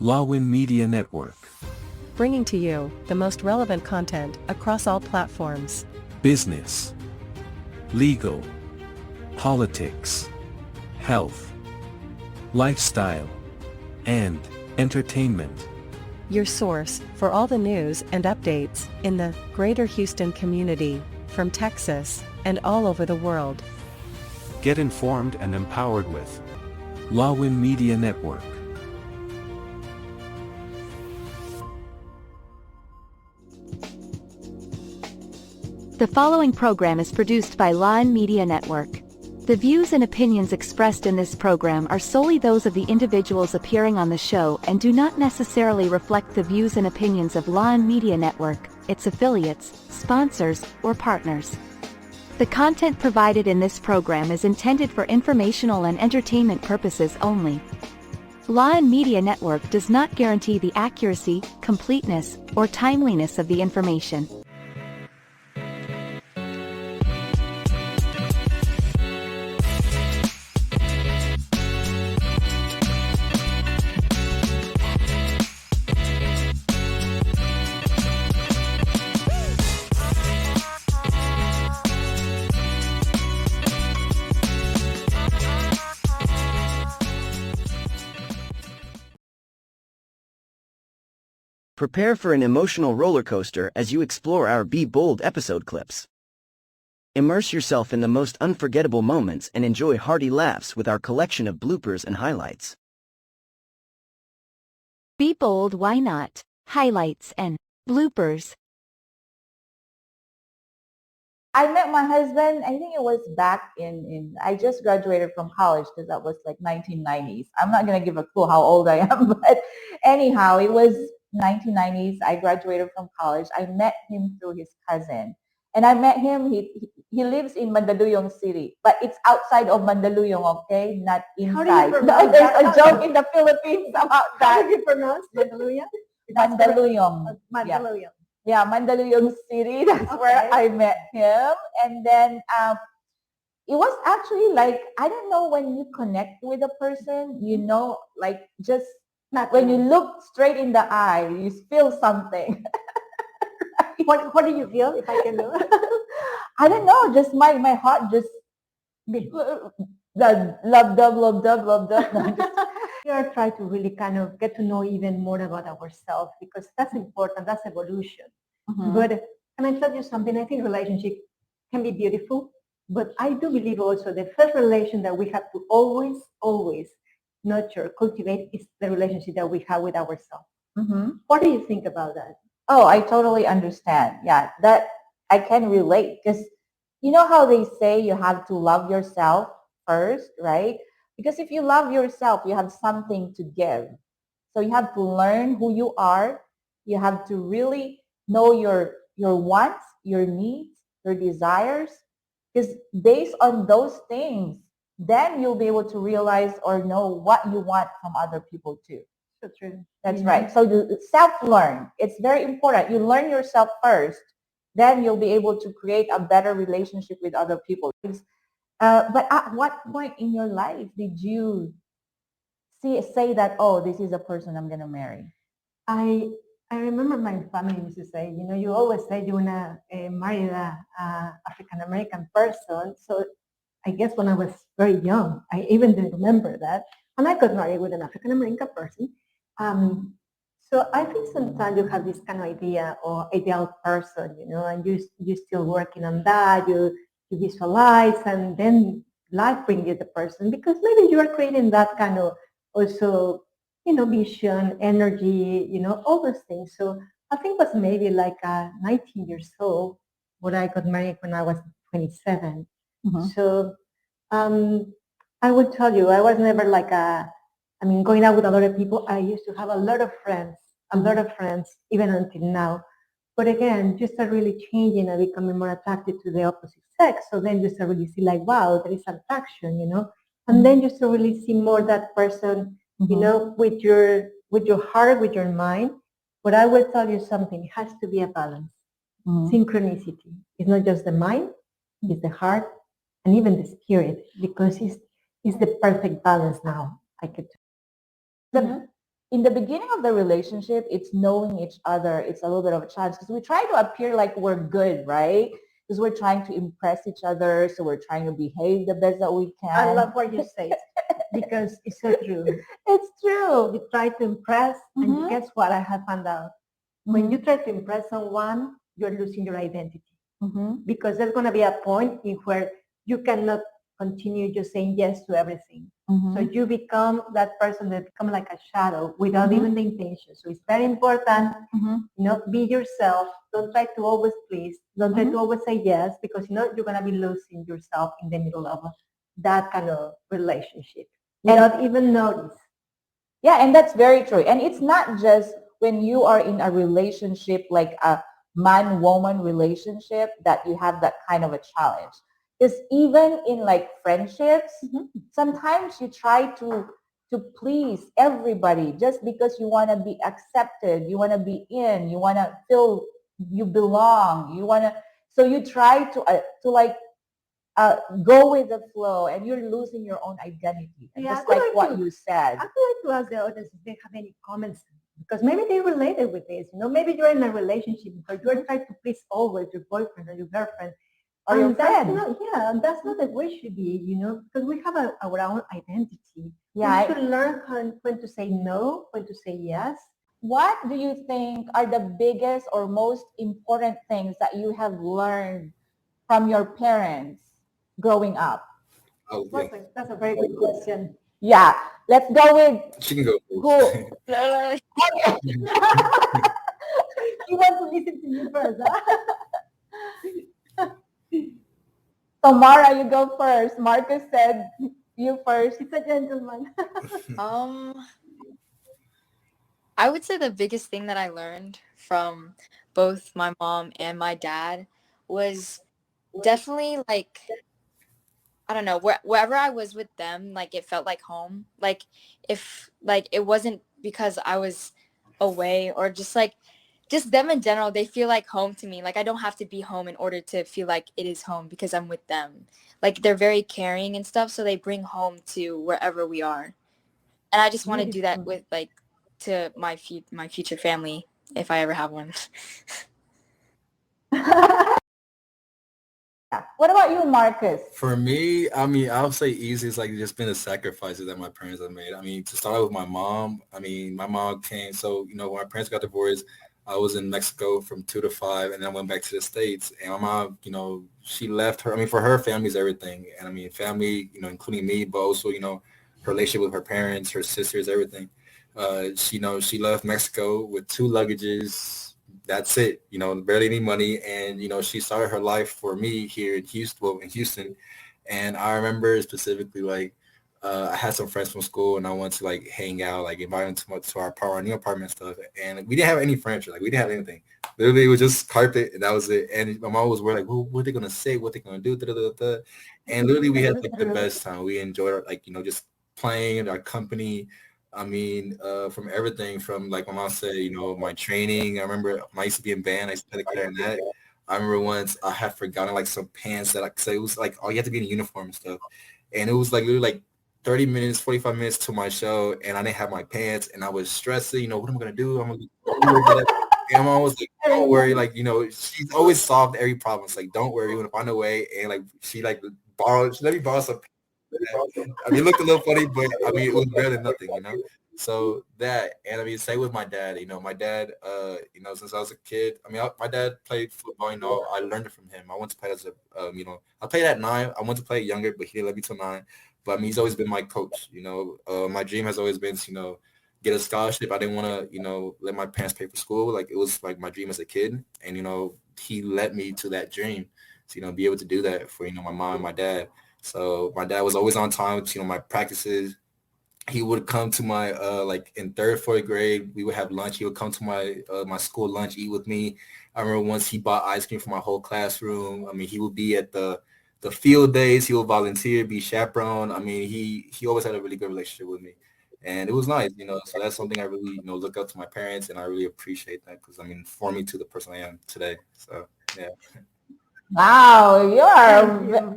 Lawin Media Network. Bringing to you the most relevant content across all platforms. Business, legal, politics, health, lifestyle, and entertainment. Your source for all the news and updates in the greater Houston community, from Texas and all over the world. Get informed and empowered with Lawin Media Network. The following program is produced by Lawin Media Network. The views and opinions expressed in this program are solely those of the individuals appearing on the show and do not necessarily reflect the views and opinions of Lawin Media Network, its affiliates, sponsors, or partners. The content provided in this program is intended for informational and entertainment purposes only. Lawin Media Network does not guarantee the accuracy, completeness, or timeliness of the information. Prepare for an emotional roller coaster as you explore our Be Bold episode clips. Immerse yourself in the most unforgettable moments and enjoy hearty laughs with our collection of bloopers and highlights. Be bold, why not? Highlights and bloopers. I met my husband, I think it was back I just graduated from college because that was like 1990s. I'm not going to give a clue how old I am, but anyhow, it was 1990s. I graduated from college. I met him through his cousin. And I met him, he lives in Mandaluyong City, but it's outside of Mandaluyong, okay? Not inside. There's a joke in the Philippines about that. How do you pronounce Mandaluyong? Mandaluyong. Mandaluyong. Yeah, Mandaluyong City. That's where I met him. And then it was actually like, I don't know, when you connect with a person, you know, like just when you look straight in the eye, you feel something. What do you feel, if I can know? I don't know, just my heart just love dub. We are trying to really kind of get to know even more about ourselves, because that's important. That's evolution. Mm-hmm. But can I tell you something? I think relationship can be beautiful, but I do believe also the first relation that we have to always nurture, cultivate is the relationship that we have with ourselves. Mm-hmm. What do you think about that? Oh, I totally understand. Yeah, that I can relate, because you know how they say you have to love yourself first, right? Because if you love yourself, you have something to give. So you have to learn who you are. You have to really know your wants, your needs, your desires, because based on those things, then you'll be able to realize or know what you want from other people too. So true. That's right. So the self-learn, it's very important. You learn yourself first, then you'll be able to create a better relationship with other people. But at what point in your life did you say that, oh, this is a person I'm going to marry? I remember my family used to say, you know, you always say you want to marry a African-American person. So I guess when I was very young, I even didn't remember that. And I got married with an African-American person. So I think sometimes you have this kind of idea or ideal person, you know, and you're still working on that. You visualize, and then life brings you the person, because maybe you are creating that kind of also, you know, vision, energy, you know, all those things. So I think it was maybe like 19 years old when I got married when I was 27. Mm-hmm. So I would tell you, I was never like going out with a lot of people. I used to have a lot of friends, even until now. But again, you start really changing and becoming more attracted to the opposite sex. So then you start really see like, wow, there is attraction, you know. And then you start really see more that person, you know, with your heart, with your mind. But I will tell you something, it has to be a balance. Synchronicity. It's not just the mind, it's the heart, and even the spirit, because it's the perfect balance now. I could. in the beginning of the relationship, it's knowing each other. It's a little bit of a challenge because we try to appear like we're good, right? Because we're trying to impress each other. So we're trying to behave the best that we I can. love what you say because it's so true. It's true. You try to impress, and guess what? I have found out when you try to impress someone, you're losing your identity because there's going to be a point in where you cannot continue just saying yes to everything. So you become that person that become like a shadow without even the intention. So it's very important, be yourself. Don't try to always please. Don't try to always say yes because you're gonna be losing yourself in the middle of that kind of relationship without even notice. Yeah, and that's very true. And it's not just when you are in a relationship like a man-woman relationship that you have that kind of a challenge. Because even in like friendships, sometimes you try to please everybody just because you want to be accepted, you want to be in, you want to feel you belong, you want to. So you try to like go with the flow, and you're losing your own identity. And Yeah, just like what you said. I'd like to ask the audience if they have any comments because maybe they related with this. Maybe you're in a relationship because you're trying to please always your boyfriend or your girlfriend or your friend. That's not the way it should be, because we have our own identity. Yeah. We should learn when to say no, when to say yes. What do you think are the biggest or most important things that you have learned from your parents growing up? Oh, yeah. That's a very good question. Yeah, let's go with She can go. who. You want to listen to you first, huh? So Mara, you go first. Marcus said you first. He's a gentleman. I would say the biggest thing that I learned from both my mom and my dad was definitely like, I don't know, wherever I was with them, like it felt like home. Like if like it wasn't because I was away or just them in general, they feel like home to me. Like I don't have to be home in order to feel like it is home because I'm with them. Like they're very caring and stuff, so they bring home to wherever we are. And I just want to do that with like to my future family if I ever have one. What about you, Marcus? For me, I mean, I'll say easy. It's like just been the sacrifices that my parents have made. I mean, to start with my mom, I mean, my mom came. So, when my parents got divorced, I was in Mexico from 2 to 5, and then I went back to the States. And my mom, she left her. I mean, for her, family's everything. And I mean, family, including me, but also, her relationship with her parents, her sisters, everything. She left Mexico with 2 luggages. That's it, barely any money. And, she started her life for me here in Houston. And I remember specifically, like, I had some friends from school and I wanted to like hang out, like invite them to our new apartment stuff. And we didn't have any furniture. Like we didn't have anything. Literally, it was just carpet and that was it. And my mom was worried, like, well, what are they going to say? What are they going to do? Da, da, da, da. And literally we had like the best time. We enjoyed like, just playing, our company. I mean, from everything from like my mom said, my training. I remember I used to be in band. I used to play the clarinet. I remember once I had forgotten like some pants so it was like, oh, you have to be in a uniform and stuff. And it was like literally like 30 minutes, 45 minutes to my show and I didn't have my pants and I was stressing, what am I going to do? I'm going to and my mom was like, don't worry. Like, she's always solved every problem. It's like, don't worry, we're going to find a way. And like, she let me borrow some. I mean, it looked a little funny, but I mean, it was better than nothing, So that, and I mean, same with my dad. My dad, since I was a kid, I mean, my dad played football. I learned it from him. I went to play as I played at 9. I went to play younger, but he didn't let me till 9. But I mean, he's always been my coach. My dream has always been to, get a scholarship. I didn't want to, let my parents pay for school. Like it was like my dream as a kid, and he led me to that dream to be able to do that for my mom and my dad. So my dad was always on time with, my practices. He would come to my, like in 3rd, 4th grade, we would have lunch. He would come to my school lunch, eat with me. I remember once he bought ice cream for my whole classroom. I mean, he would be at the field days. He would volunteer, be chaperone. I mean, he always had a really good relationship with me. And it was nice, so that's something I really, look up to my parents and I really appreciate that because, I mean, formed me to the person I am today. So, yeah. Wow,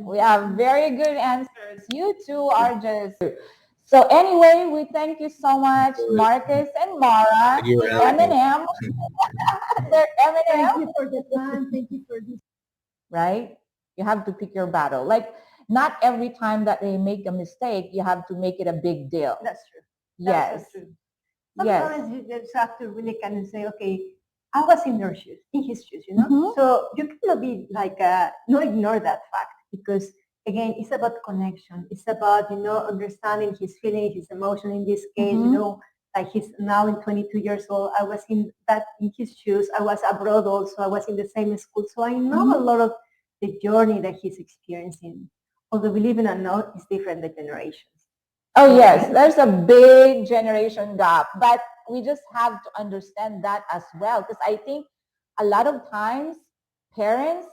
we have very good answers. You two are just So anyway, we thank you so much, Marcus and Mara, Thank you for the having me. M&M. They're M&M. Thank you for the time. Thank you for this. Right? You have to pick your battle. Like, not every time that they make a mistake, you have to make it a big deal. That's true. Yes. That's so true. Yes. Sometimes you just have to really kind of say, okay, I was in their shoes, in his shoes, you know? Mhm. So you cannot be like, no, ignore that fact, because again, it's about connection. It's about, understanding his feelings, his emotion in this case, Mhm. like he's now in 22 years old. I was in his shoes. I was abroad also. I was in the same school. So I know a lot of the journey that he's experiencing. Although believe it or not, it's different the generations. Oh yes, there's a big generation gap, but we just have to understand that as well, because I think a lot of times parents,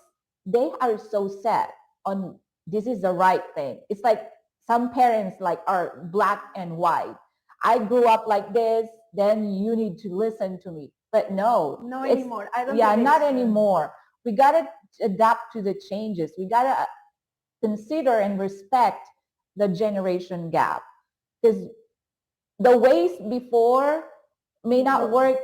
they are so set on this is the right thing. It's like some parents like are black and white. I grew up like this, then you need to listen to me. But no, No it's, anymore. I don't yeah, think not it's, anymore. We gotta adapt to the changes. We gotta consider and respect the generation gap, because the ways before may not work.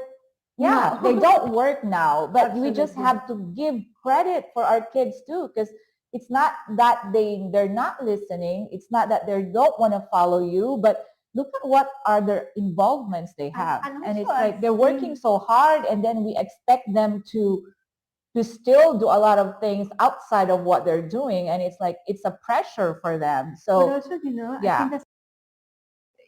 Yeah, No. they don't work now, but we just Absolutely. have to give credit for our kids too, because it's not that they're not listening. It's not that they don't want to follow you, but look at what are their involvements they have. And it's also I like they're working think- so hard, and then we expect them to still do a lot of things outside of what they're doing, and it's like it's a pressure for them. But So also, I yeah. think that's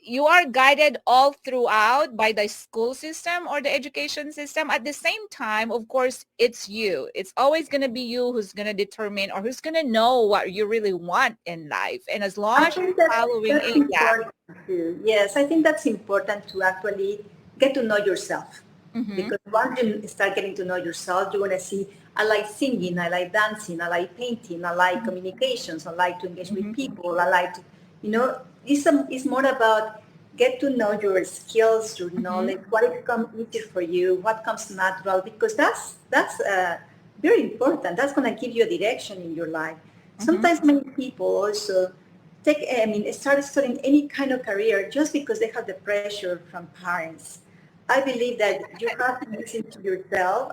You are guided all throughout by the school system or the education system. At the same time, of course, it's you. It's always going to be you who's going to determine or who's going to know what you really want in life. And as long I as you're think that following that's it, yeah. important too. Yes, I think that's important to actually get to know yourself. Mm-hmm. Because once you start getting to know yourself, you're going to see, I like singing, I like dancing, I like painting, I like communications, I like to engage with people, I like to, it's more about get to know your skills, your knowledge, what is easy for you, what comes natural, because that's very important. That's going to give you a direction in your life. Sometimes many people also start studying any kind of career just because they have the pressure from parents. I believe that you have to listen to yourself.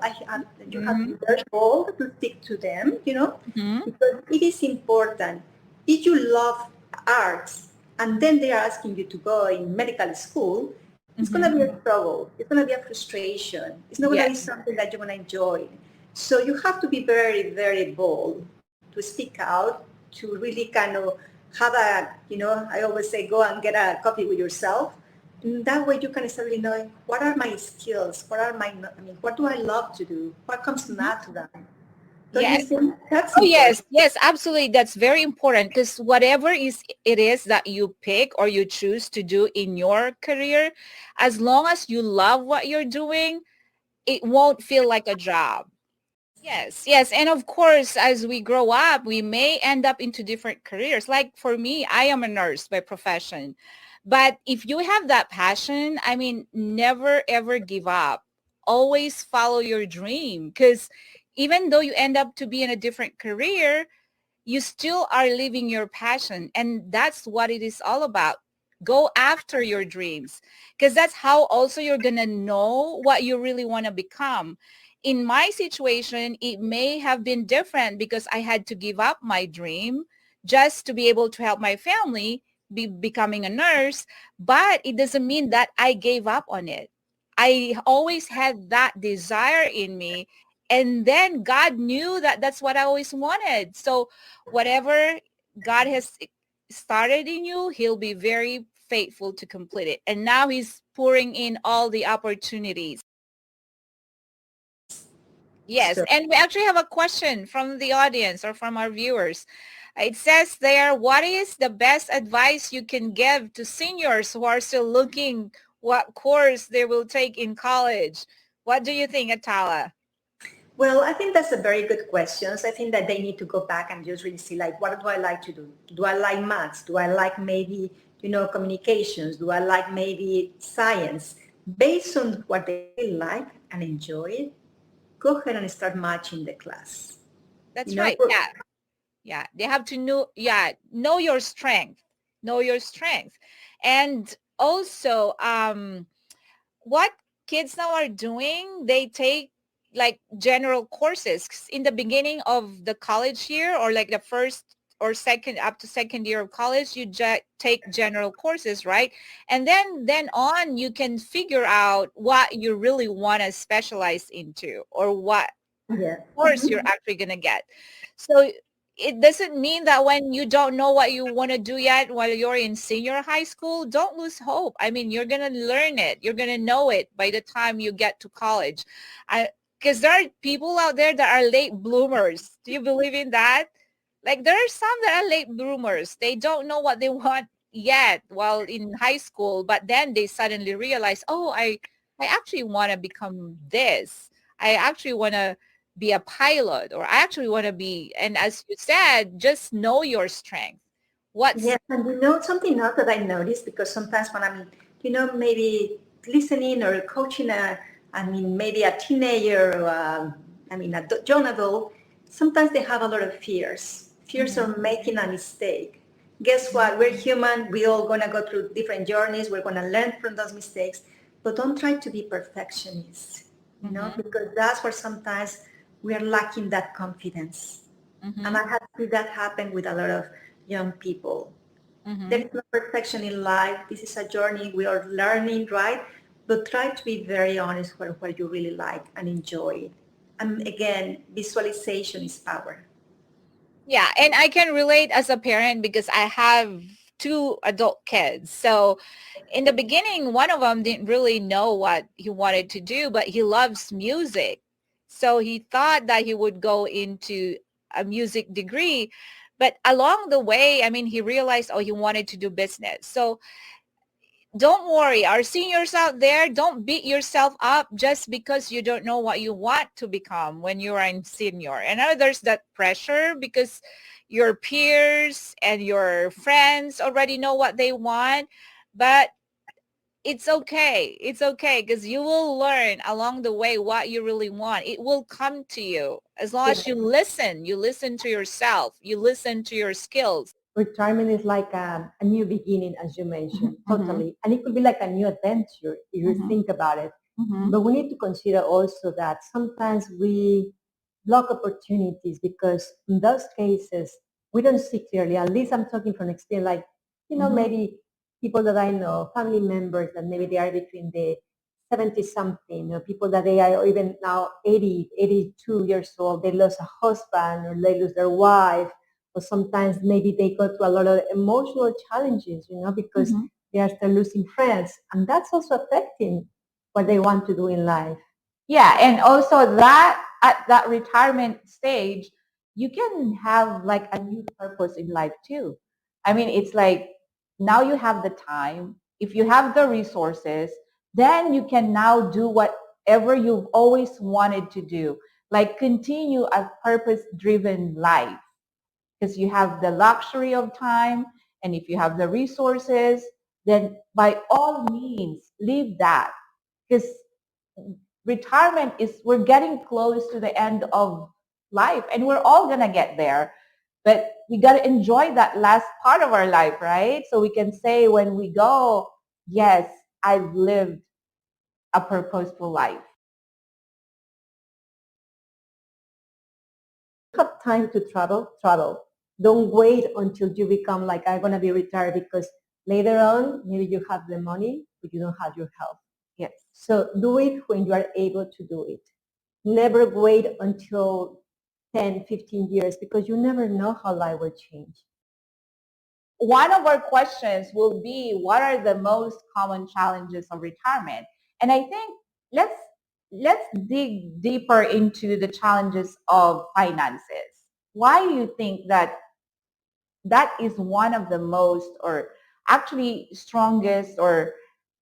You have to be very bold to stick to them, because it is important. If you love arts and then they are asking you to go in medical school, it's going to be a struggle. It's going to be a frustration. It's not going to be something that you're going to enjoy. So you have to be very, very bold to speak out, to really kind of have I always say, go and get a coffee with yourself. And that way you can start really knowing what are my skills, what do I love to do, what comes natural. Don't you think that's Oh, important? yes, absolutely. That's very important because whatever it is that you pick or you choose to do in your career, as long as you love what you're doing, it won't feel like a job. Yes. And of course, as we grow up, we may end up into different careers. Like for me, I am a nurse by profession. But if you have that passion, never ever give up. Always follow your dream because even though you end up to be in a different career, you still are living your passion. And that's what it is all about. Go after your dreams because that's how also you're going to know what you really want to become. In my situation, it may have been different because I had to give up my dream just to be able to help my family becoming a nurse. But it doesn't mean that I gave up on it. I always had that desire in me. And then God knew that that's what I always wanted. So whatever God has started in you, he'll be very faithful to complete it. And now he's pouring in all the opportunities. Yes, So, and we actually have a question from the audience or from our viewers. It says there, what is the best advice you can give to seniors who are still looking what course they will take in college? What do you think, Atala? well, I think that's a very good question. I think that they need to go back and just really see, like, what do I like to do? Do I like maths? Do I like maybe, communications? Do I like maybe science? Based on what they like and enjoy, go ahead and start matching the class. That's You know, right. Yeah. They have to know your strength. know your strength. And also, what kids now are doing, they take like general courses. 'Cause in the beginning of the college year, or like the first or second up to second year of college, you take general courses, right? And then on, you can figure out what you really want to specialize into, or what Yeah. course you're actually going to get. So it doesn't mean that when you don't know what you want to do yet while you're in senior high school, don't lose hope. I mean, you're going to learn it. You're going to know it by the time you get to college. Because there are people out there that are late bloomers. Do you believe in that? Like, there are some that are late bloomers. They don't know what they want yet while in high school, but then they suddenly realize, oh, I actually want to become this. I actually want to be a pilot, or I actually want to be, and as you said, just know your strength. What's Yes, and something else that I noticed, because sometimes when I'm, maybe listening or coaching maybe a teenager, or a young adult, sometimes they have a lot of fears of making a mistake. Guess what? We're human. We're all going to go through different journeys. We're going to learn from those mistakes, but don't try to be perfectionists, because that's where sometimes we are lacking that confidence. And I have seen that happen with a lot of young people. There is no perfection in life. This is a journey. We are learning, right? But try to be very honest with what you really like and enjoy it. And again, visualization is power. Yeah, and I can relate as a parent because I have two adult kids. So in the beginning, one of them didn't really know what he wanted to do, but he loves music. So he thought that he would go into a music degree. But along the way, I mean, he realized, oh, he wanted to do business. So don't worry, our seniors out there, don't beat yourself up just because you don't know what you want to become when you are in senior. And now there's that pressure because your peers and your friends already know what they want, but it's okay. It's okay because you will learn along the way what you really want. It will come to you as long as you listen to yourself, you listen to your skills. Retirement is like a new beginning, as you mentioned, totally. And it could be like a new adventure if you think about it. But we need to consider also that sometimes we block opportunities because in those cases, we don't see clearly. At least I'm talking from experience, like, maybe people that I know, family members that maybe they are between the 70 something, or people that they are even now 80, 82 years old, they lose a husband or they lose their wife, or sometimes maybe they go through a lot of emotional challenges, because they are still losing friends. And that's also affecting what they want to do in life. Yeah, and also that at that retirement stage, you can have like a new purpose in life too. I mean, it's like now you have the time. If you have the resources, then you can now do whatever you've always wanted to do, like continue a purpose-driven life because you have the luxury of time. And if you have the resources, then by all means, leave that because retirement is, we're getting close to the end of life and we're all going to get there, but we got to enjoy that last part of our life, right? So we can say when we go, yes, I've lived a purposeful life. Have time to travel. Don't wait until you become like, I'm going to be retired, because later on, maybe you have the money, but you don't have your health. Yes. So do it when you are able to do it. Never wait until 10, 15 years, because you never know how life will change. One of our questions will be, what are the most common challenges of retirement? And I think let's dig deeper into the challenges of finances. Why do you think that is one of the most, or actually strongest or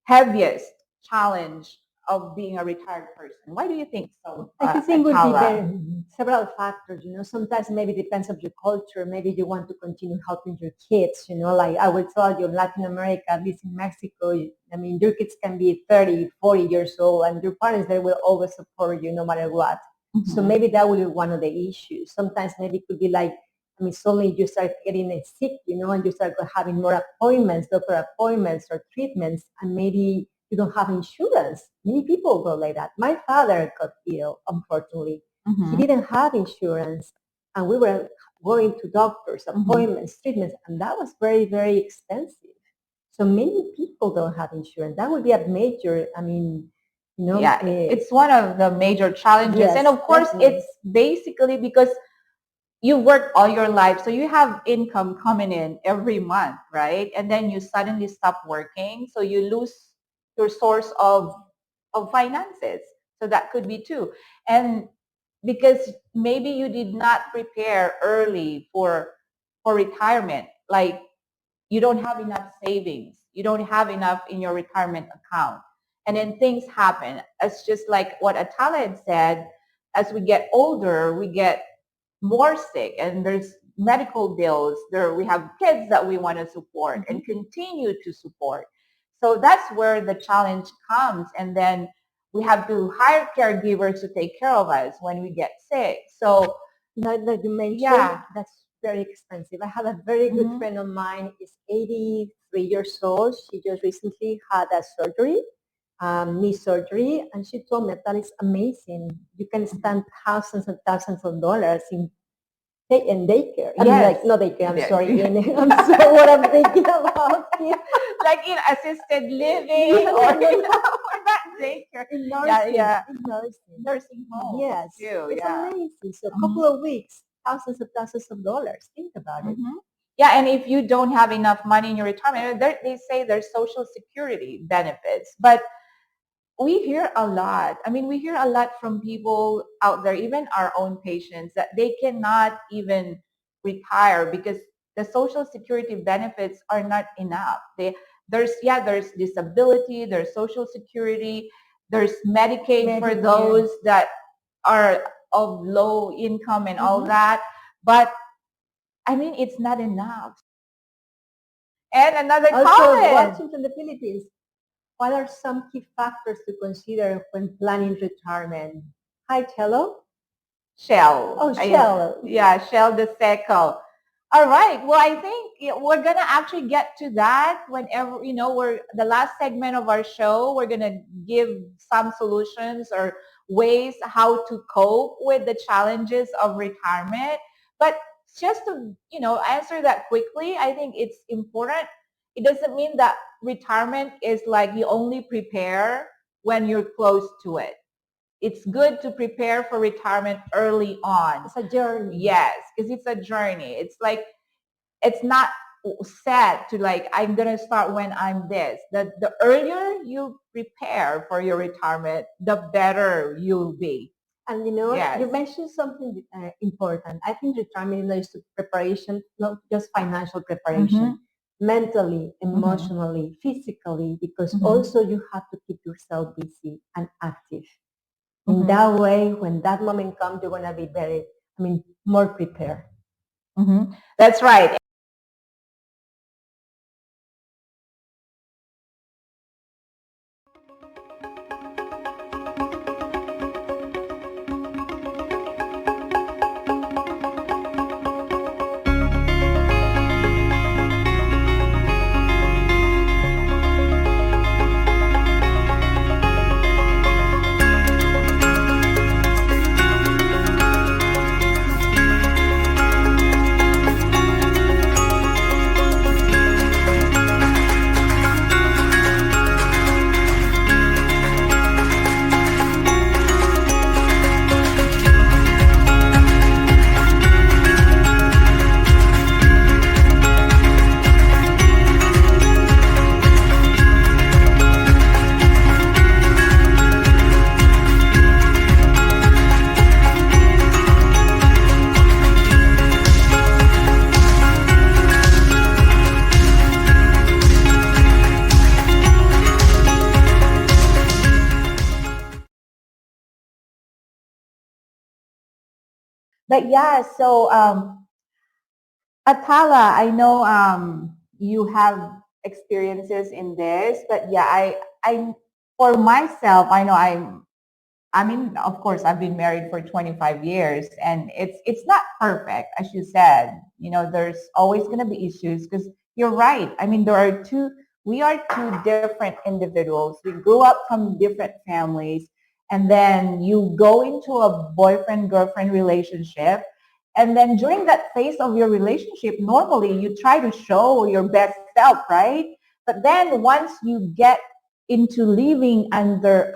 heaviest challenge of being a retired person? Why do you think so? I think would be several factors. Sometimes maybe it depends on your culture. Maybe you want to continue helping your kids. Like I will tell you, Latin America, at least in Mexico, I mean, your kids can be 30, 40 years old, and your parents, they will always support you no matter what. So maybe that will be one of the issues. Sometimes maybe it could be like I mean, suddenly you start getting sick, and you start having more appointments, doctor appointments or treatments, and maybe you don't have insurance. Many people go like that. My father got ill, unfortunately. He didn't have insurance, and we were going to doctors, appointments, treatments, and that was very, very expensive. So many people don't have insurance. That would be a major, Yeah, it's one of the major challenges. Yes, and of course, definitely. it's basically because you work all your life, so you have income coming in every month, right? And then you suddenly stop working, so you lose your source of finances. So that could be too. And because maybe you did not prepare early for retirement, like you don't have enough savings, you don't have enough in your retirement account, and then things happen. It's just like what Atala had said, as we get older, we get more sick, and there's medical bills there, we have kids that we want to support and continue to support. So that's where the challenge comes, and then we have to hire caregivers to take care of us when we get sick. So that you mentioned, yeah, that's very expensive. I have a very good friend of mine, is 83 years old. She just recently had a surgery, knee surgery, and she told me that is amazing. You can spend thousands and thousands of dollars in daycare. I mean, like, not daycare, I'm sorry. I'm sorry what I'm thinking about here. like in assisted living or not daycare. In nursing, in nursing home. Yes, too. it's Yeah. amazing. So a couple of weeks, thousands of dollars. Think about it. Yeah, and if you don't have enough money in your retirement, they say there's social security benefits, but we hear a lot. I mean, we hear a lot from people out there, even our own patients, that they cannot even retire because the social security benefits are not enough. There's disability, there's social security, there's Medicaid for those that are of low income and all that. But I mean, it's not enough. And another comment. Watching from the Philippines, what are some key factors to consider when planning retirement? Hi, Chelo. Shell. Oh, Shell. Yeah, Shell the Seco. All right. Well, I think we're gonna actually get to that whenever we're the last segment of our show. We're gonna give some solutions or ways how to cope with the challenges of retirement. But just to answer that quickly, I think it's important. It doesn't mean that retirement is like you only prepare when you're close to it. It's good to prepare for retirement early on. It's a journey. Yes, because it's a journey. It's like, it's not set to like, I'm going to start when I'm this. The earlier you prepare for your retirement, the better you'll be. And you mentioned something important. I think retirement is preparation, not just financial preparation, mentally, emotionally, physically, because also you have to keep yourself busy and active. In that way, when that moment comes, you're going to be more prepared. That's right. But yeah, so Atala, I know you have experiences in this, but yeah, I for myself, I know I mean, of course, I've been married for 25 years, and it's not perfect, as you said. You know, there's always going to be issues because you're right. I mean, we are two different individuals. We grew up from different families, and then you go into a boyfriend-girlfriend relationship, and then during that phase of your relationship, normally you try to show your best self, right? But then once you get into living under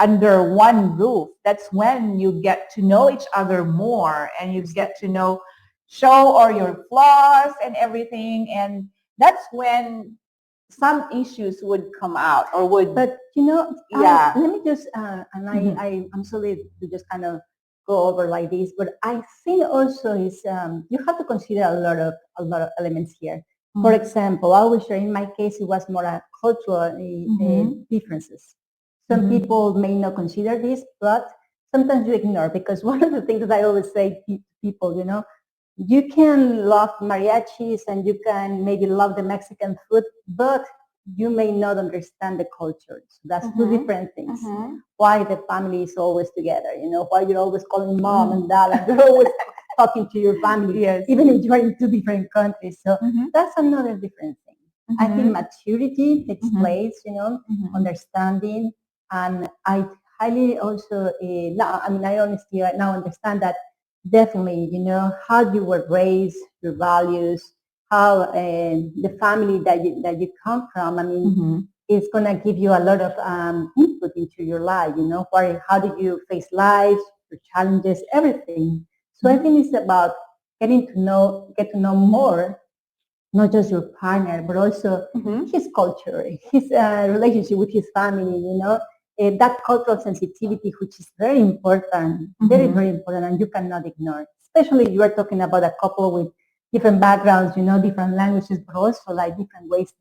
one roof, that's when you get to know each other more, and you get to show all your flaws and everything, and that's when some issues would come out or would. But Yeah. let me just I'm sorry to just kind of go over like this, but I think also is you have to consider a lot of elements here. For example, I was sure in my case it was more a cultural differences. Some people may not consider this, but sometimes you ignore, because one of the things that I always say to people, you can love mariachis and you can maybe love the Mexican food, but you may not understand the culture. So that's two different things. Why the family is always together, why you're always calling mom and dad, and you're always talking to your family, Yes. even if you're in two different countries. So that's another different thing. I think maturity takes place, understanding, and I highly also, I honestly right now understand that definitely, how you were raised, your values, how the family that you come from, it's going to give you a lot of input into your life, how do you face life, your challenges, everything. So I think it's about get to know more, not just your partner, but also his culture, his relationship with his family, that cultural sensitivity, which is very important, very, very important, and you cannot ignore. Especially you are talking about a couple with different backgrounds, different languages, but also like different ways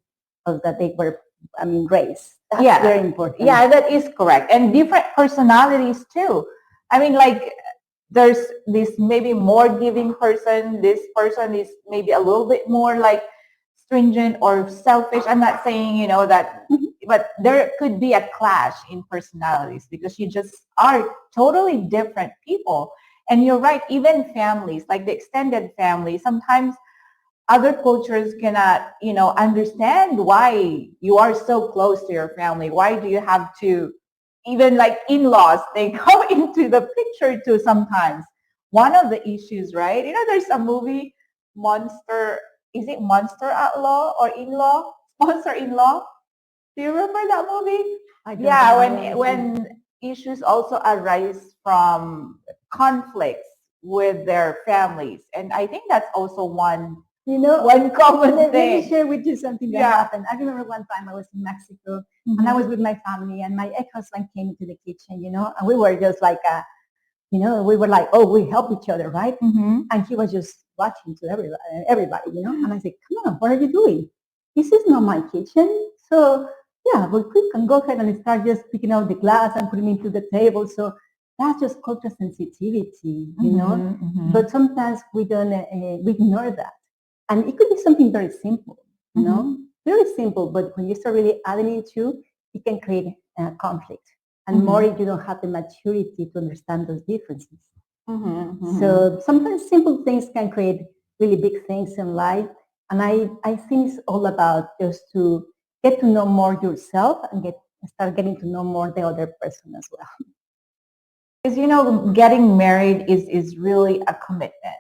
of that they were, raised. That's very important. Yeah, that is correct. And different personalities too. I mean, like, there's this maybe more giving person. This person is maybe a little bit more like stringent or selfish. I'm not saying, that, but there could be a clash in personalities because you just are totally different people. And you're right, even families, like the extended family, sometimes other cultures cannot, understand why you are so close to your family. Why do you have to, even like in-laws, they come into the picture too sometimes. One of the issues, right? There's a movie, Monster, is it Monster Outlaw or In-Law? Monster In-Law? Do you remember that movie? When issues also arise from conflicts with their families. And I think that's also one common Let thing. me share with you something that happened. I remember one time I was in Mexico and I was with my family, and my ex-husband came into the kitchen, and we were just like, we were like, oh, we help each other, right? And he was just watching to everybody, and I said, come on, what are you doing? This is not my kitchen. So yeah, but we can go ahead and start just picking out the glass and putting it into the table. So that's just cultural sensitivity, But sometimes we don't, we ignore that. And it could be something very simple, very simple, but when you start really adding into, it can create conflict. And more if you don't have the maturity to understand those differences. So sometimes simple things can create really big things in life. And I think it's all about just to get to know more yourself and start getting to know more the other person as well. Because, getting married is really a commitment.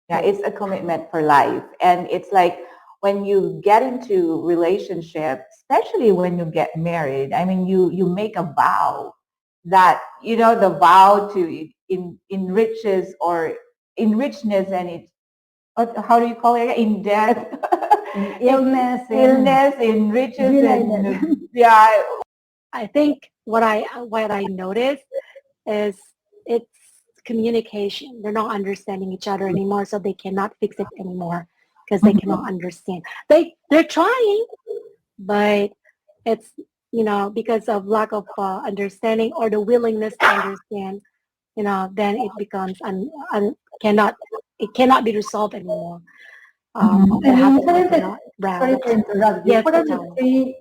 Yeah, it's a commitment for life. And it's like when you get into relationship, especially when you get married, I mean, you make a vow that, the vow to enriches or in richness and it, how do you call it? In death. In illness. In riches. And, yeah. I think what I noticed is it's communication. They're not understanding each other anymore, so they cannot fix it anymore because they cannot understand. They're trying, but it's because of lack of understanding or the willingness to understand. Then it becomes it cannot be resolved anymore. Sorry to interrupt you. Yes, what are the three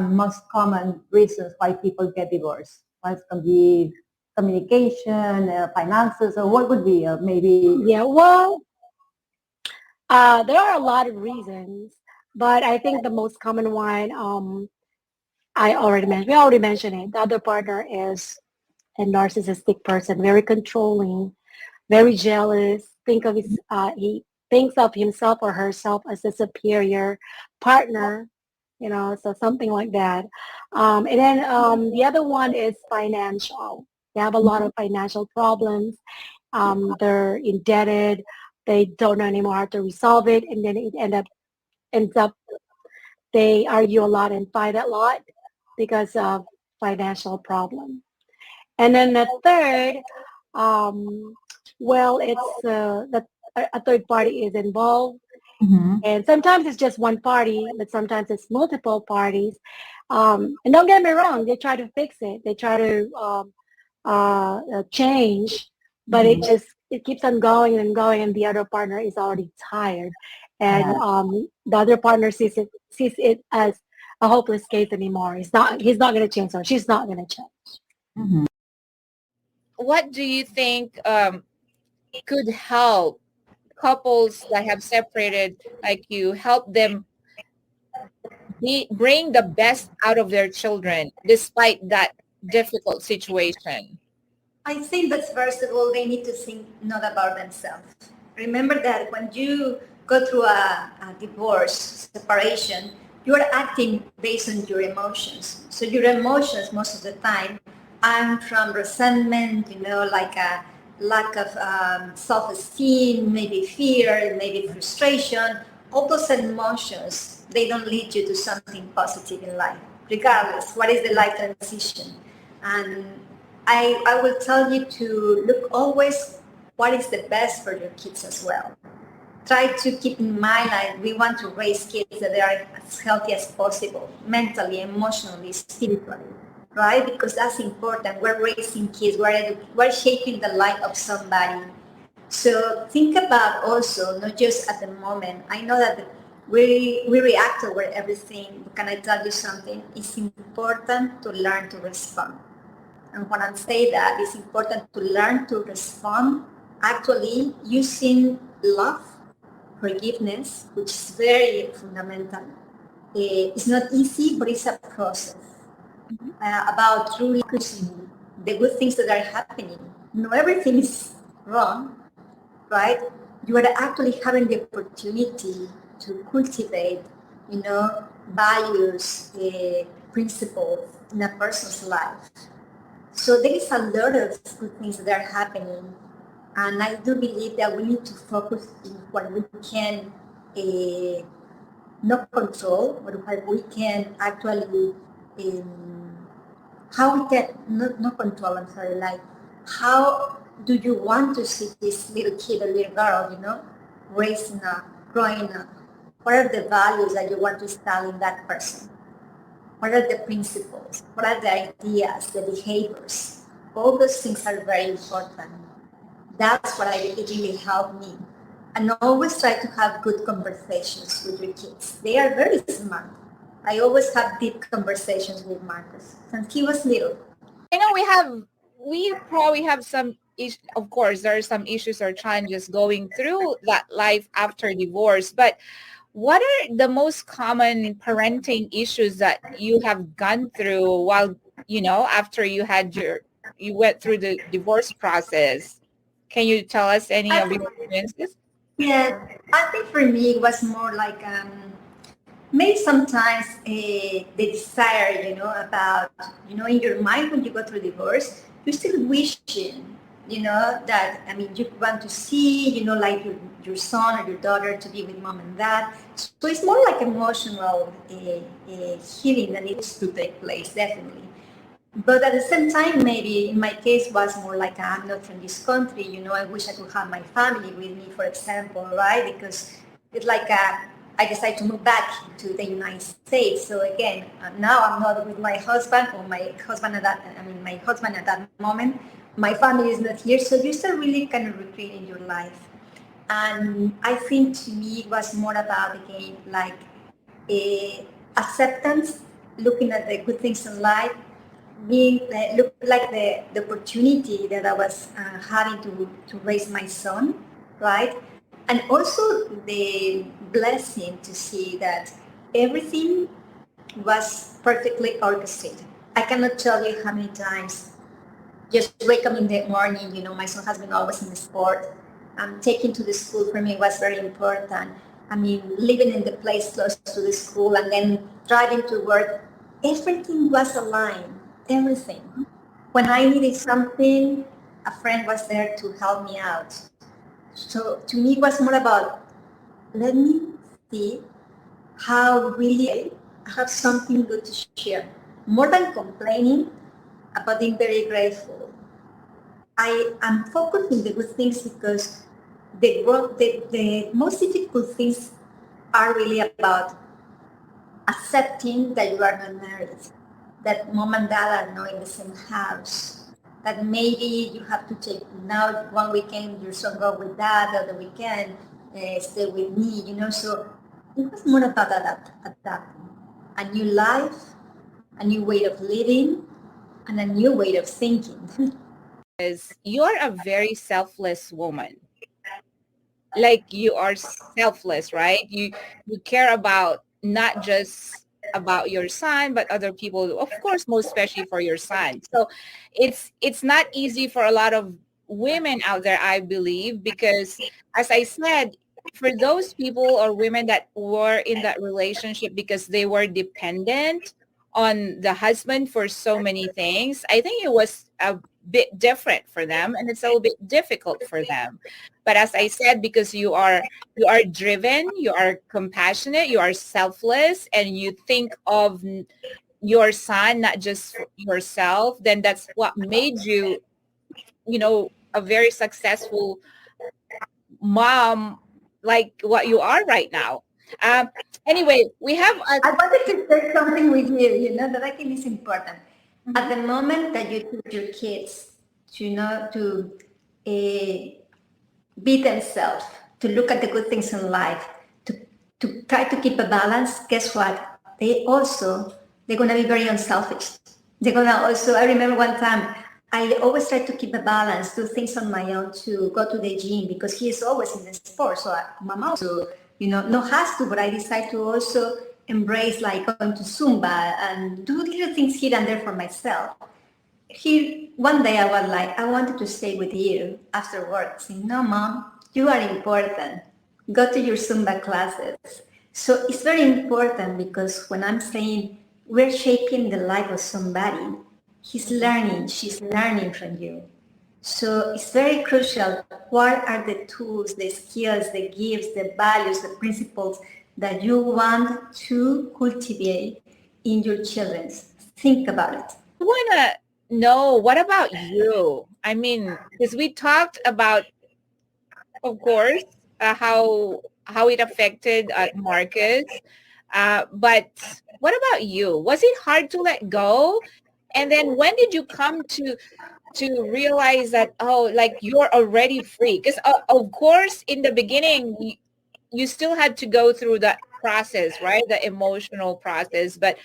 most common reasons why people get divorced? What can be communication, finances, or what would be maybe? Yeah, well, there are a lot of reasons, but I think the most common one, we already mentioned it. The other partner is a narcissistic person, very controlling, very jealous. He thinks of himself or herself as a superior partner, so something like that. And then the other one is financial. They have a lot of financial problems. They're indebted. They don't know anymore how to resolve it, and then ends up they argue a lot and fight a lot because of financial problems. And then the third, it's that a third party is involved, Mm-hmm. and sometimes it's just one party, but sometimes it's multiple parties. And don't get me wrong, they try to fix it. They try to change, but it keeps on going and going, and the other partner is already tired, and Yeah. the other partner sees it as a hopeless case anymore. He's not going to change, or she's not going to change. Mm-hmm. What do you think could help couples that have separated like you, help them bring the best out of their children despite that difficult situation? I think that first of all, they need to think not about themselves. Remember that when you go through a divorce, separation, you are acting based on your emotions. So your emotions most of the time are from resentment, like a lack of self-esteem, maybe fear, maybe frustration. All those emotions, they don't lead you to something positive in life, regardless what is the life transition. And I will tell you to look always what is the best for your kids as well. Try to keep in mind that we want to raise kids that they are as healthy as possible, mentally, emotionally, spiritually, right? Because that's important. We're raising kids, we're shaping the life of somebody. So think about also, not just at the moment. I know that we react over everything. Can I tell you something? It's important to learn to respond. And when I say that, it's important to learn to respond actually using love, forgiveness, which is very fundamental. It's not easy, but it's a process about truly choosing the good things that are happening. No, everything is wrong, right? You are actually having the opportunity to cultivate, values, principles in a person's life. So there is a lot of good things that are happening, and I do believe that we need to focus in what we can not control, but what we can actually, how we can not control. I'm sorry, like how do you want to see this little kid or little girl, raising up, growing up? What are the values that you want to instill in that person? What are the principles? What are the ideas, the behaviors? All those things are very important. That's what it really helped me. And always try to have good conversations with your kids. They are very smart. I always have deep conversations with Marcus since he was little. I know we probably have of course, there are some issues or challenges going through that life after divorce, but what are the most common parenting issues that you have gone through while, after you went through the divorce process? Can you tell us any of I, your experiences? yeah, I think for me it was more like maybe sometimes the desire, about, in your mind when you go through divorce, you're still wishing, that, I mean, you want to see, like your son or your daughter to be with mom and dad. So it's more like emotional healing that needs to take place, definitely. But at the same time, maybe in my case was more like I'm not from this country, I wish I could have my family with me, for example, right? Because it's like I decided to move back to the United States. So again, now I'm not with my husband or my husband at that moment. My family is not here. So you start really kind of recreating your life. And I think to me it was more about, again, like acceptance, looking at the good things in life, being look like the opportunity that I was having to raise my son, right? And also the blessing to see that everything was perfectly orchestrated. I cannot tell you how many times just wake up in the morning, my son has been always in the sport. Taking to the school for me was very important. I mean, living in the place close to the school and then driving to work, everything was aligned, everything. When I needed something, a friend was there to help me out. So to me, it was more about, let me see how really I have something good to share. More than complaining, about being very grateful. I am focused on the good things because the most difficult things are really about accepting that you are not married, that mom and dad are not in the same house, that maybe you have to take now one weekend your son go with dad, the other weekend stay with me. So it was more about adapting a new life, a new way of living, and a new way of thinking. Is you're a very selfless woman. Like you are selfless, right? You care about not just about your son, but other people, of course, most especially for your son. So it's not easy for a lot of women out there, I believe, because as I said, for those people or women that were in that relationship because they were dependent on the husband for so many things, I think it was a bit different for them and it's a little bit difficult for them. But as I said, because you are driven, you are compassionate, you are selfless, and you think of your son, not just for yourself, then that's what made you, a very successful mom, like what you are right now. Um, anyway, we have a I wanted to share something with you, that I think is important. At the moment that you teach your kids to be themselves, to look at the good things in life, to try to keep a balance, guess what? They're gonna be very unselfish. They're gonna also, I remember one time, I always try to keep a balance, do things on my own, to go to the gym because he is always in the sport. So mama also, no has to, but I decide to also embrace like going to Zumba and do little things here and there for myself. One day I was like, I wanted to stay with you after work. Saying, no, mom, you are important. Go to your Zumba classes. So it's very important because when I'm saying we're shaping the life of somebody, he's learning, she's learning from you. So it's very crucial. What are the tools, the skills, the gifts, the values, the principles that you want to cultivate in your children? Think about it. want to know, what about you? I mean, because we talked about, of course, how it affected Marcus, but what about you? Was it hard to let go? And then when did you come to realize that, oh, like you're already free? Because of course, in the beginning, you still had to go through that process, right? The emotional process. But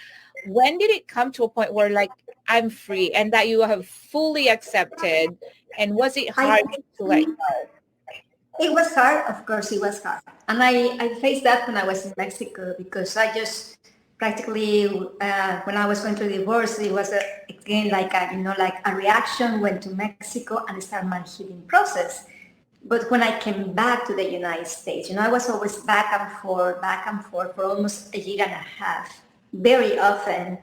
when did it come to a point where like I'm free and that you have fully accepted? And was it hard to let go? It was hard, of course it was hard. And I faced that when I was in Mexico because I just practically, when I was going through divorce, it was again like a reaction, went to Mexico and started my healing process. But when I came back to the United States, I was always back and forth for almost a year and a half, very often.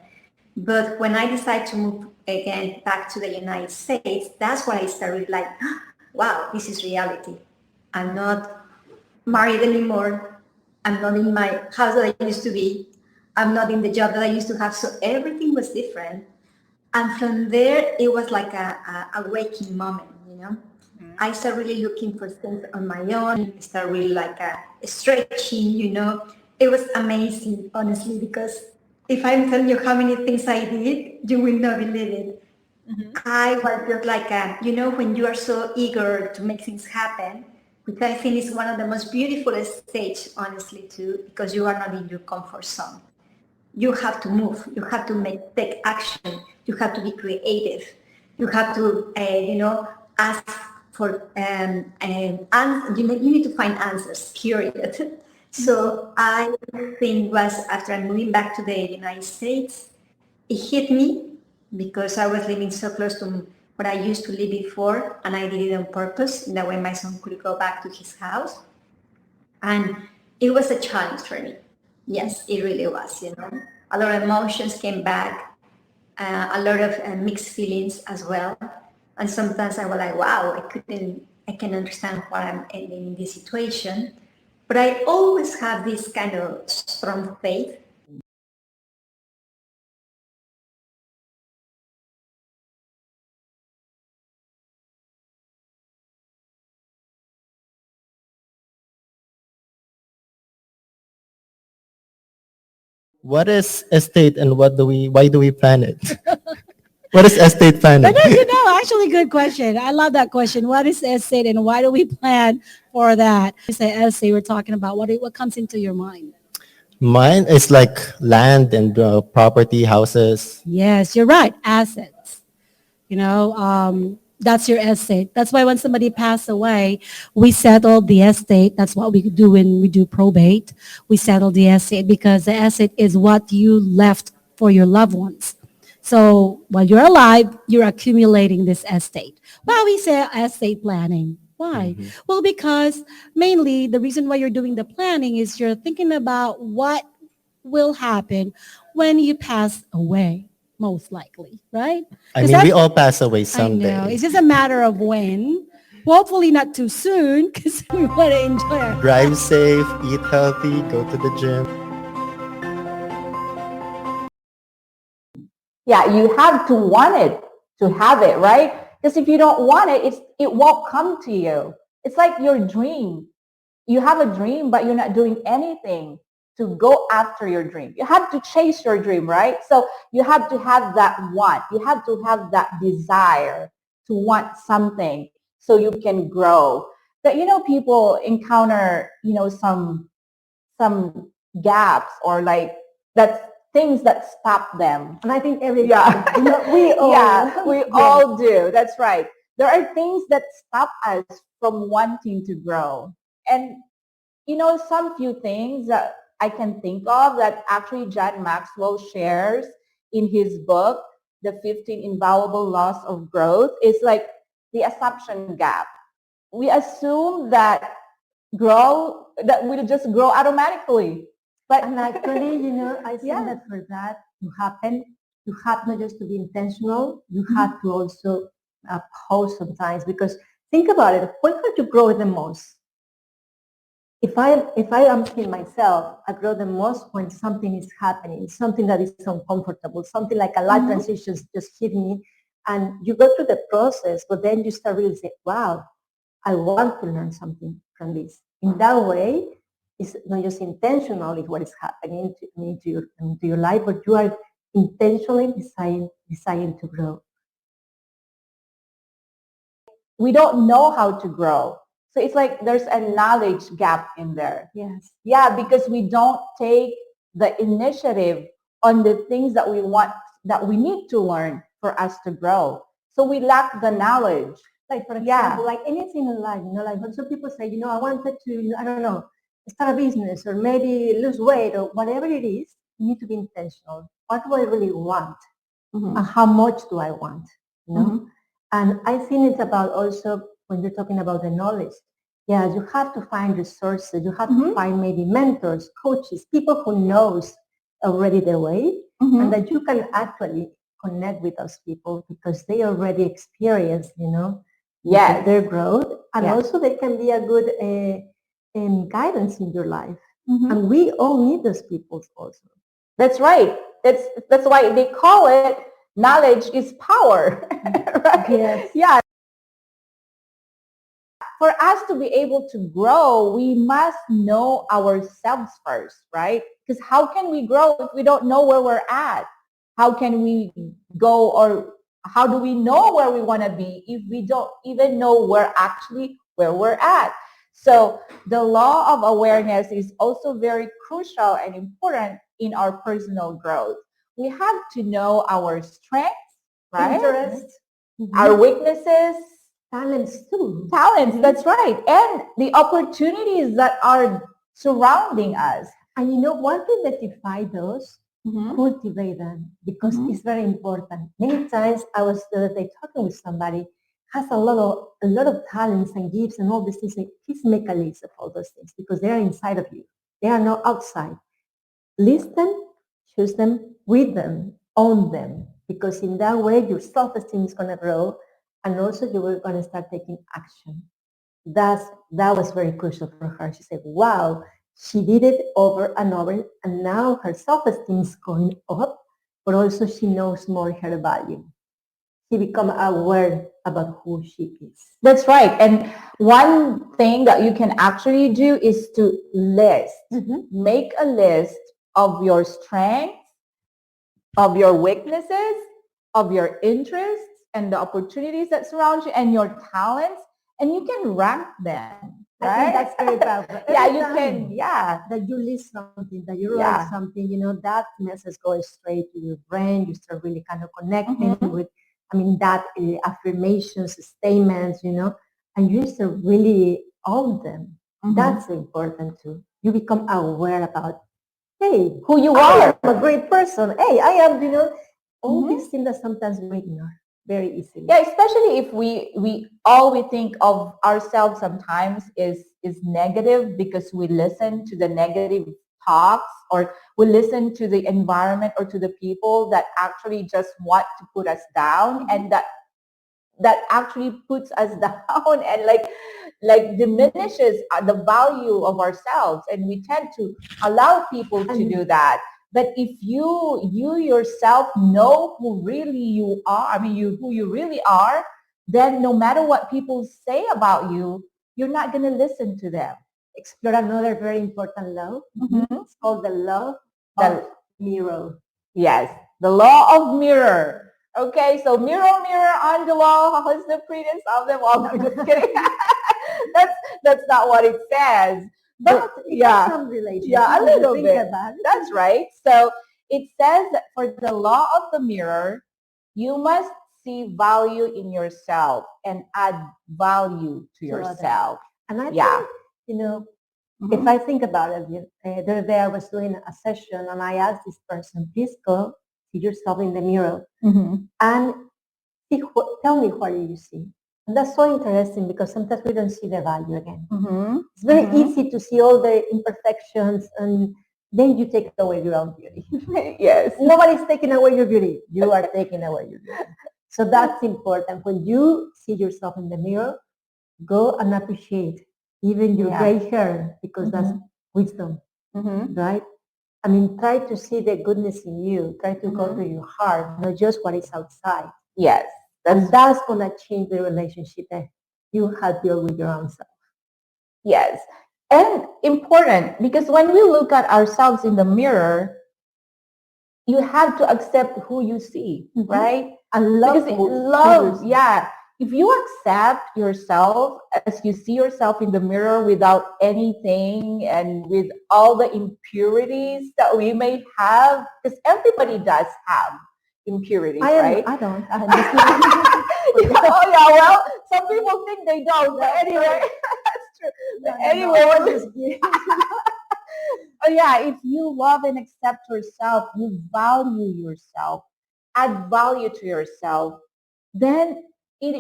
But when I decided to move again back to the United States, that's when I started like, wow, this is reality. I'm not married anymore. I'm not in my house that I used to be. I'm not in the job that I used to have. So everything was different. And from there, it was like a waking moment. I started really looking for things on my own. I started really like stretching. It was amazing, honestly, because if I'm telling you how many things I did, you will not believe it. I was just like, when you are so eager to make things happen, which I think is one of the most beautiful stage, honestly, too, because you are not in your comfort zone. You have to move. You have to take action. You have to be creative. You have to, ask for, you need to find answers, period. So I think was after I'm moving back to the United States, it hit me because I was living so close to where I used to live before, and I did it on purpose. That way my son could go back to his house. And it was a challenge for me. Yes, it really was, A lot of emotions came back, a lot of mixed feelings as well. And sometimes I was like, wow, I can understand why I'm in this situation. But I always have this kind of strong faith. What is estate and why do we plan it? What is estate planning? Actually, good question. I love that question. What is estate and why do we plan for that? You say estate, we're talking about what comes into your mind? Mine is like land and property, houses. Yes, you're right. Assets. That's your estate. That's why when somebody passed away, we settle the estate. That's what we do when we do probate. We settle the estate because the estate is what you left for your loved ones. So while you're alive, you're accumulating this estate. Why we say estate planning? Why? Mm-hmm. Well, because mainly the reason why you're doing the planning is you're thinking about what will happen when you pass away, most likely, right? I mean, we all pass away someday. I know. It's just a matter of when. Hopefully not too soon because we want to enjoy our Drive safe, eat healthy, go to the gym. Yeah, you have to want it to have it, right? Because if you don't want it, it won't come to you. It's like your dream. You have a dream, but you're not doing anything to go after your dream. You have to chase your dream, right? So you have to have that want. You have to have that desire to want something so you can grow. But people encounter, some gaps or like that's things that stop them. And I think we all do. That's right. There are things that stop us from wanting to grow. And, some few things that I can think of that actually John Maxwell shares in his book, The 15 Invaluable Laws of Growth, is like the assumption gap. We assume that we'll just grow automatically. But and actually, I think that for that to happen, you have not just to be intentional, you have to also pause sometimes, because think about it, when have you grow the most? If I am seeing myself, I grow the most when something is happening, something that is uncomfortable, something like a life transition just hit me, and you go through the process, but then you start really saying, wow, I want to learn something from this. In that way, it's not just intentionally what is happening into your life, but you are intentionally deciding to grow. We don't know how to grow. So it's like there's a knowledge gap in there. Yes. Yeah, because we don't take the initiative on the things that we want, that we need to learn for us to grow. So we lack the knowledge. Like, for example, like anything in life, like when some people say, I wanted to, I don't know, start a business or maybe lose weight or whatever it is, you need to be intentional. What do I really want? And how much do I want? And I think it's about also when you're talking about the knowledge. Yeah, you have to find resources. You have to find maybe mentors, coaches, people who knows already the way, and that you can actually connect with those people because they already experienced, their growth, and also they can be a good guidance in your life. And we all need those people also. That's right. That's why they call it knowledge is power. Right? Yes. Yeah. For us to be able to grow, we must know ourselves first, right? Because how can we grow if we don't know where we're at? How can we go, or how do we know where we want to be if we don't even know where we're at? So the law of awareness is also very crucial and important in our personal growth. We have to know our strengths right? Interest, Our weaknesses, talents too. talents, that's right. And the opportunities that are surrounding us. And you know, once we identify those, cultivate them because it's very important. Many times I was the other day talking with somebody has a lot of talents and gifts and all these things. Please make a list of all those things because they are inside of you. They are not outside. List them, choose them, read them, own them, because in that way your self-esteem is going to grow, and also you are going to start taking action. That was very crucial for her. She said, "Wow, she did it over and over, and now her self-esteem is going up, but also she knows more her value. She become aware about who she is." That's right. And one thing that you can actually do is to list. Make a list of your strengths, of your weaknesses, of your interests, and the opportunities that surround you, and your talents, and you can rank them. Right? I think that's very powerful. Yeah, Every you time can. Yeah. that you list something, that you write something, you know, that message goes straight to your brain. You start really kind of connecting with, that affirmations, statements, you know, and you start really own them. That's important too. You become aware about, hey, who you I are. am a great person. Hey, I am, you know, all these things that sometimes we ignore very easily. Yeah, especially if we all we think of ourselves sometimes is negative because we listen to the negative talks, or we listen to the environment or to the people that actually just want to put us down, and that actually puts us down and like diminishes the value of ourselves, and we tend to allow people to do that. But if you yourself know who really you are, who you really are, then no matter what people say about you, you're not going to listen to them. Explore another very important law. It's called the law of mirror. Yes, the law of mirror. Okay, so mirror, mirror on the wall, who's the prettiest of them all? No, I'm just kidding. that's not what it says. But yeah, some relation. Yeah, a little bit. About it. That's right. So it says that for the law of the mirror, you must see value in yourself and add value to yourself. And I think, you know, if I think about it, the other day I was doing a session and I asked this person, please go see yourself in the mirror and tell me what do you see. And that's so interesting because sometimes we don't see the value again. It's very easy to see all the imperfections and then you take away your own beauty. Yes. Nobody's taking away your beauty. You are taking away your beauty. So that's important. When you see yourself in the mirror, go and appreciate even your gray hair because that's wisdom, right? I mean, try to see the goodness in you. Try to go to your heart, not just what is outside. Yes. And that's going to change the relationship that you have built with your own self. Yes. And important because when we look at ourselves in the mirror, you have to accept who you see, right? And love. Because love, yeah. If you accept yourself as you see yourself in the mirror without anything and with all the impurities that we may have, because everybody does have impurities, right? I don't. Oh yeah, well, some people think they don't, but anyway, that's true. But anyway, oh yeah, if you love and accept yourself, you value yourself, add value to yourself, then it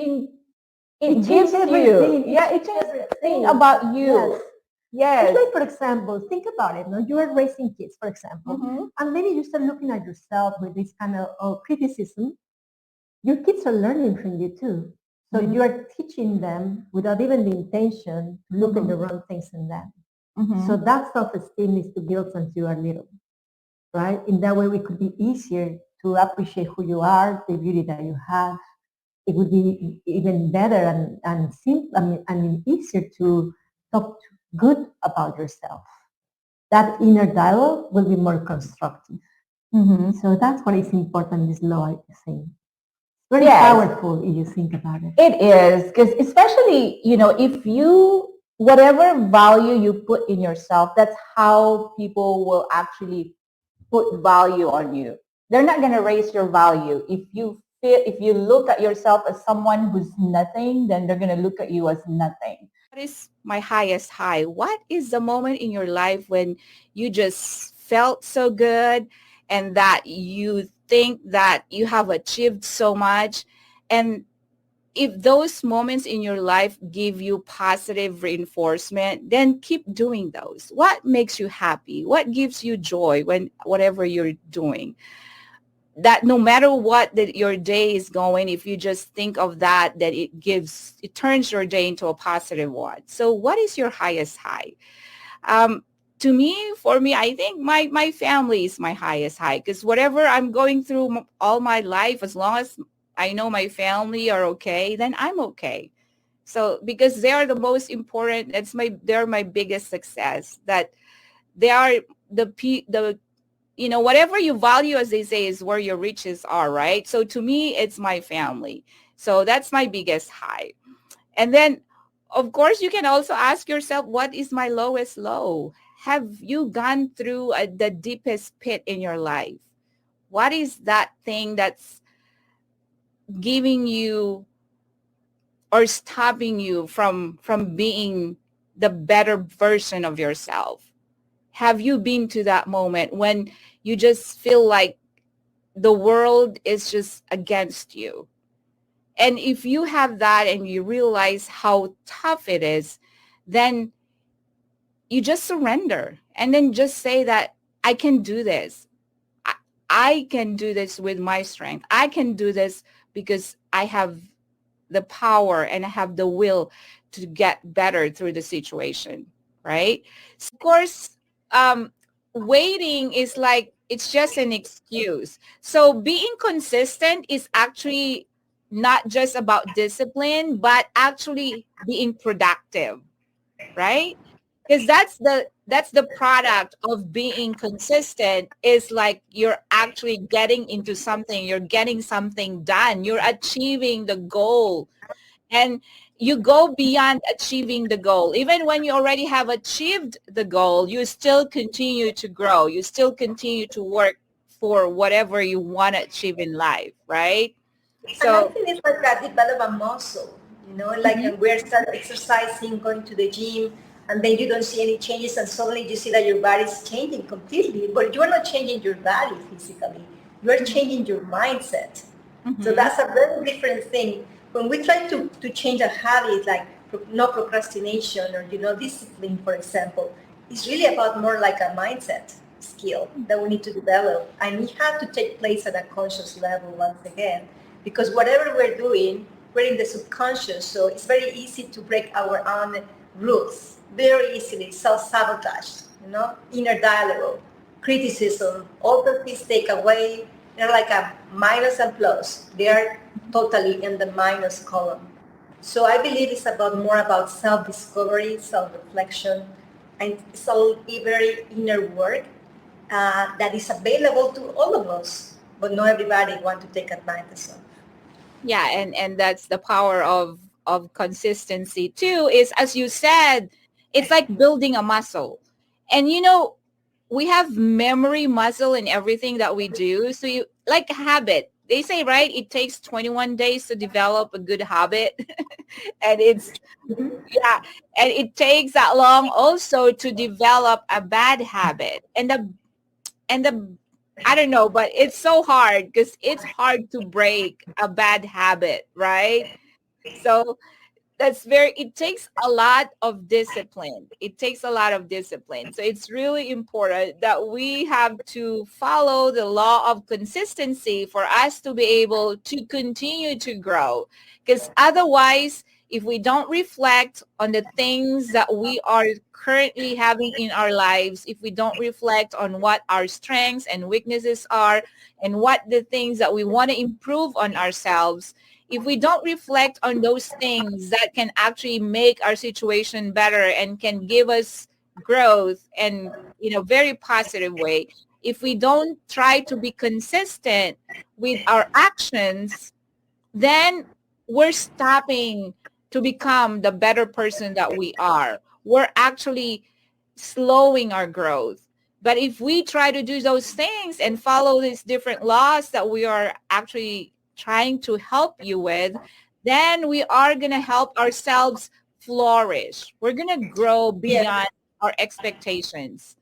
gives you, it changes everything about you. Yes. It's like, for example, think about it. You are raising kids, for example, and then you start looking at yourself with this kind of criticism. Your kids are learning from you too. So you are teaching them without even the intention to look at the wrong things in them. So that self-esteem is to build since you are little, right? In that way, it could be easier to appreciate who you are, the beauty that you have. It would be even better and simple, and easier to talk good about yourself. That inner dialogue will be more constructive. So that's what is important, this law, I think. Very powerful if you think about it. It is, because especially, if whatever value you put in yourself, that's how people will actually put value on you. They're not going to raise your value if you if you look at yourself as someone who's nothing, then they're going to look at you as nothing. What is my highest high? What is the moment in your life when you just felt so good and that you think that you have achieved so much? And if those moments in your life give you positive reinforcement, then keep doing those. What makes you happy? What gives you joy when whatever you're doing? That no matter what that your day is going, if you just think of that, that it turns your day into a positive one. So what is your highest high? Um, to me, for me, I think my family is my highest high, because whatever I'm going through all my life, as long as I know my family are okay, then I'm okay. So because they are the most important, they're my biggest success. That they are the whatever you value, as they say, is where your riches are, right? So to me, it's my family. So that's my biggest high. And then, of course, you can also ask yourself, what is my lowest low? Have you gone through the deepest pit in your life? What is that thing that's giving you or stopping you from being the better version of yourself? Have you been to that moment when you just feel like the world is just against you? And if you have that and you realize how tough it is, then you just surrender and then just say that I can do this. I can do this with my strength. I can do this because I have the power and I have the will to get better through the situation, right? So of course, waiting is like, it's just an excuse. So being consistent is actually not just about discipline, but actually being productive, right? Because that's the product of being consistent, is like you're actually getting into something, you're getting something done, you're achieving the goal, and you go beyond achieving the goal. Even when you already have achieved the goal, you still continue to grow, you still continue to work for whatever you want to achieve in life, right? And I So think it's like that develop a muscle, like mhm. when we're start exercising, going to the gym, and then you don't see any changes, and suddenly you see that your body's changing completely, but you're not changing your body physically. You're changing your mindset. So Mhm. that's a very different thing. When we try to change a habit, like no procrastination or, discipline, for example, it's really about more like a mindset skill that we need to develop. And it has to take place at a conscious level once again, because whatever we're doing, we're in the subconscious. So it's very easy to break our own rules, very easily, self-sabotage, inner dialogue, criticism, all of these take away. They're like a minus and plus. They are totally in the minus column. So I believe it's more about self-discovery, self-reflection, and it's a very inner work that is available to all of us, but not everybody want to take advantage of. Yeah, and that's the power of consistency too, is, as you said, it's like building a muscle. And we have memory muscle in everything that we do. So you, like a habit, they say, right, it takes 21 days to develop a good habit. And it's, yeah, and it takes that long also to develop a bad habit. And the I don't know, but it's so hard because it's hard to break a bad habit, right? So it takes a lot of discipline. It takes a lot of discipline. So it's really important that we have to follow the law of consistency for us to be able to continue to grow. Because otherwise, if we don't reflect on the things that we are currently having in our lives, if we don't reflect on what our strengths and weaknesses are and what the things that we want to improve on ourselves, if we don't reflect on those things that can actually make our situation better and can give us growth and very positive way, if we don't try to be consistent with our actions, then we're stopping to become the better person that we are. We're actually slowing our growth. But if we try to do those things and follow these different laws that we are actually trying to help you with, then we are going to help ourselves flourish. We're going to grow Yes. beyond our expectations.